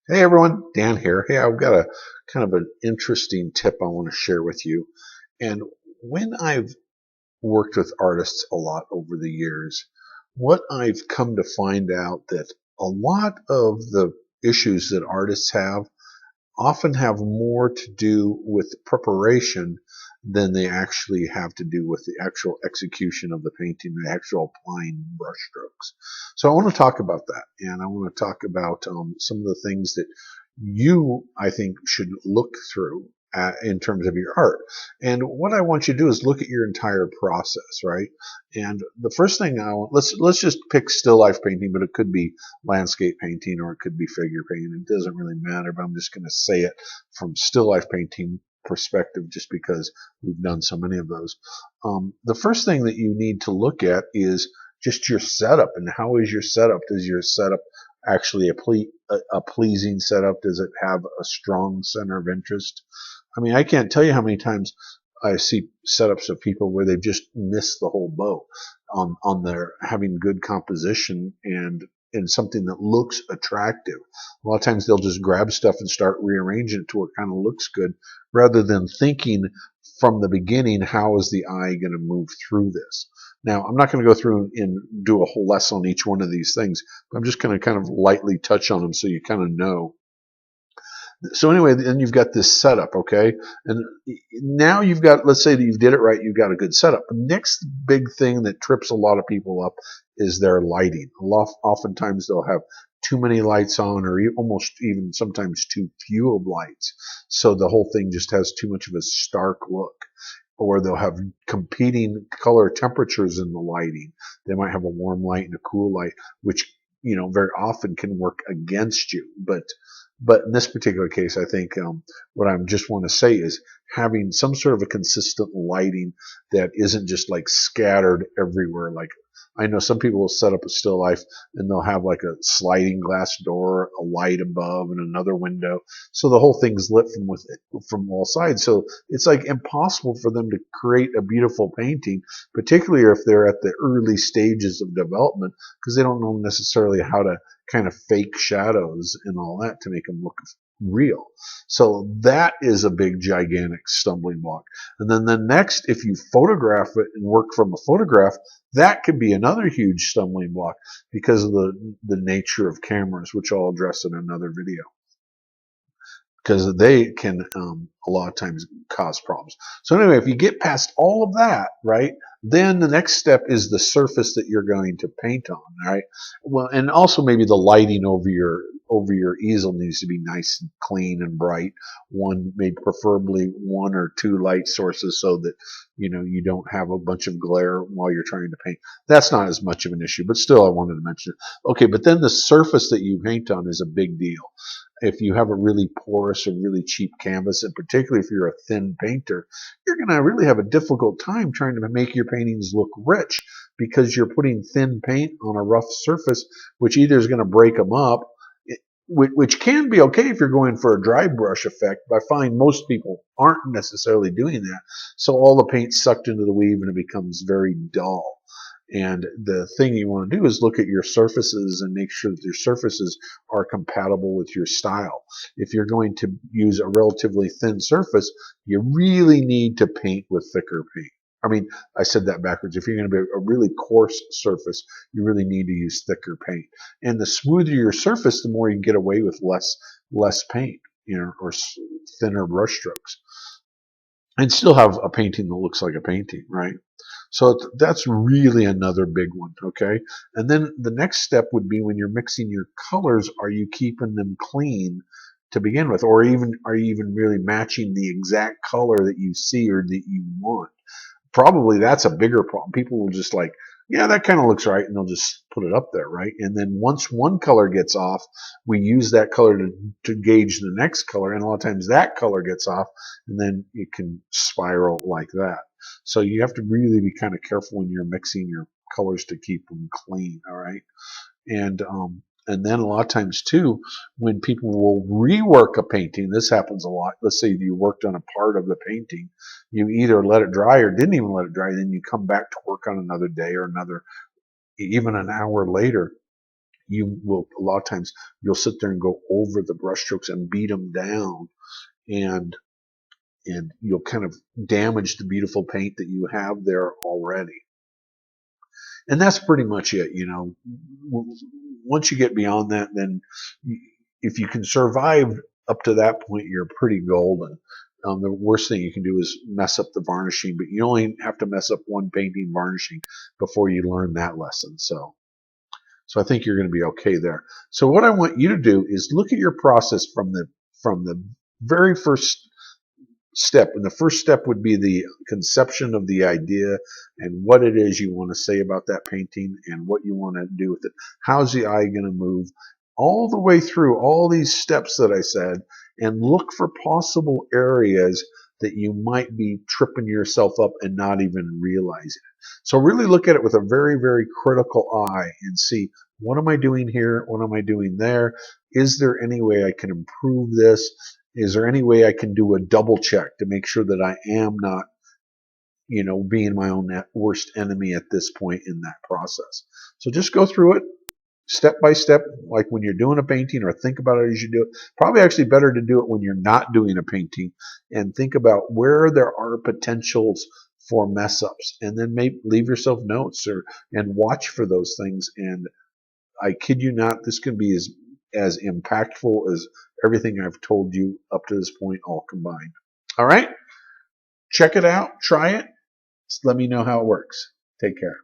Hey everyone, Dan here. Hey, I've got a kind of an interesting tip I want to share with you. And when I've worked with artists a lot over the years, what I've come to find out that a lot of the issues that artists have often have more to do with preparation than they actually have to do with the actual execution of the painting, the actual applying brushstrokes. So I want to talk about that, and I want to talk about some of the things that I think, should look through in terms of your art. And what I want you to do is look at your entire process, right? And the first thing I want, let's just pick still life painting, but it could be landscape painting or it could be figure painting. It doesn't really matter, but I'm just going to say it from still life painting perspective just because we've done so many of those. The first thing that you need to look at is just your setup, and how is your setup? Does your setup actually a pleasing setup? Does it have a strong center of interest? I mean, I can't tell you how many times I see setups of people where they've just missed the whole boat on their having good composition and something that looks attractive. A lot of times they'll just grab stuff and start rearranging it to where it kind of looks good rather than thinking from the beginning, how is the eye going to move through this? Now, I'm not going to go through and do a whole lesson on each one of these things. But I'm just going to kind of lightly touch on them so you kind of know. So anyway, then you've got this setup, okay? And now you've got, let's say that you did it right, you've got a good setup. The next big thing that trips a lot of people up is their lighting. Oftentimes they'll have too many lights on, or almost even sometimes too few of lights. So the whole thing just has too much of a stark look. Or they'll have competing color temperatures in the lighting. They might have a warm light and a cool light, which, very often can work against you. But in this particular case, I think what I just want to say is having some sort of a consistent lighting that isn't just like scattered everywhere. Like, I know some people will set up a still life and they'll have like a sliding glass door, a light above, and another window, so the whole thing's lit from all sides. So it's like impossible for them to create a beautiful painting, particularly if they're at the early stages of development, because they don't know necessarily how to kind of fake shadows and all that to make them look real. So that is a big, gigantic stumbling block. And then the next, if you photograph it and work from a photograph, that could be another huge stumbling block because of the nature of cameras, which I'll address in another video, because they can a lot of times cause problems. So anyway, if you get past all of that, right, then the next step is the surface that you're going to paint on, right? Well, and also maybe the lighting over your easel needs to be nice and clean and bright. Maybe preferably one or two light sources so that you don't have a bunch of glare while you're trying to paint. That's not as much of an issue, but still I wanted to mention it. Okay, but then the surface that you paint on is a big deal. If you have a really porous or really cheap canvas, and particularly if you're a thin painter, you're going to really have a difficult time trying to make your paintings look rich, because you're putting thin paint on a rough surface, which either is going to break them up, which can be okay if you're going for a dry brush effect, but I find most people aren't necessarily doing that. So all the paint's sucked into the weave and it becomes very dull. And the thing you want to do is look at your surfaces and make sure that your surfaces are compatible with your style. If you're going to use a relatively thin surface, you really need to paint with thicker paint. I mean, I said that backwards. If you're going to be a really coarse surface, you really need to use thicker paint. And the smoother your surface, the more you can get away with less paint, or thinner brush strokes, and still have a painting that looks like a painting, right? So that's really another big one, okay? And then the next step would be, when you're mixing your colors, are you keeping them clean to begin with? Or even are you even really matching the exact color that you see or that you want? Probably that's a bigger problem. People will just like, yeah, that kind of looks right, and they'll just put it up there, right? And then once one color gets off, we use that color to gauge the next color, and a lot of times that color gets off, and then it can spiral like that. So you have to really be kind of careful when you're mixing your colors to keep them clean, all right? And and then a lot of times too, when people will rework a painting, this happens a lot. Let's say you worked on a part of the painting, you either let it dry or didn't even let it dry, then you come back to work on another day or even an hour later, you will, a lot of times, you'll sit there and go over the brushstrokes and beat them down, and you'll kind of damage the beautiful paint that you have there already. And that's pretty much it. Once you get beyond that, then if you can survive up to that point, you're pretty golden. The worst thing you can do is mess up the varnishing, but you only have to mess up one painting varnishing before you learn that lesson. So I think you're going to be okay there. So what I want you to do is look at your process from the very first step. And the first step would be the conception of the idea and what it is you want to say about that painting and what you want to do with it. How's the eye going to move? All the way through all these steps that I said, and look for possible areas that you might be tripping yourself up and not even realizing it. So really look at it with a very, very critical eye and see, what am I doing here? What am I doing there? Is there any way I can improve this? Is there any way I can do a double check to make sure that I am not, being my own worst enemy at this point in that process? So just go through it step by step, like when you're doing a painting, or think about it as you do it. Probably actually better to do it when you're not doing a painting, and think about where there are potentials for mess ups, and then maybe leave yourself notes and watch for those things. And I kid you not, this can be as impactful as everything I've told you up to this point all combined. All right, check it out, try it. Let me know how it works. Take care.